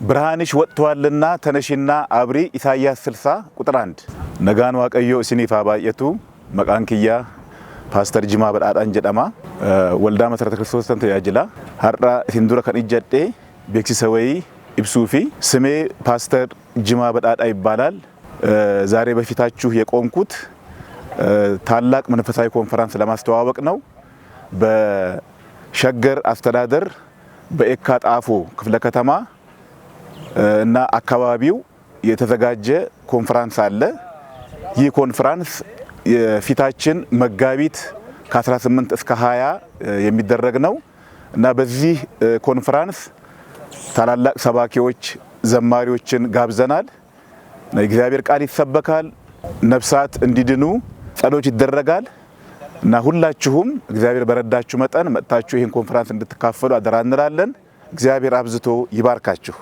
ብርሃንሽ ወጥቷልና ተነሽና አብሪ ኢሳይያስ 60 ቁጥር 1 ነጋን ዋቀዮ እስኒፍ አባየቱ መቃንኪያ ፓስተር ጅማ በዳዳን ጀዳማ ወልዳ መሰረተ ክርስቶስ ተንተያጅላ ሀራ ሲንዱራ ከን ይጀዴ ቤክሲሰወይ ኢብሱፊ ስሜ ፓስተር ጅማ በዳዳ ይባላል። ዛሬ በፊታችሁ የቆምኩት ታላቅ መንፈሳዊ ኮንፈረንስ ለማስተዋወቅ ነው። በሸገር አስተዳደር በኤካ ጣፎ ክፍለ ከተማ እና አካባቢው የተዘጋጀ ኮንፈረንስ አለ። ይህ ኮንፈረንስ የፊታችን መጋቢት ከ18 እስከ 20 የሚደረግ ነው እና በዚህ ኮንፈረንስ ታላላቅ ሰባኪዎች ዘማሪዎችን ጋብዘናል። የእግዚአብሔር ቃል ይሰበካል፣ ነፍሳት እንዲድኑ ጸሎት ይደረጋል እና ሁላችሁም እግዚአብሔር በረዳችሁ መጠን መጥታችሁ ይህን ኮንፈረንስ እንድትካፈሉ አደራ እንላለን። እግዚአብሔር አብዝቶ ይባርካችሁ።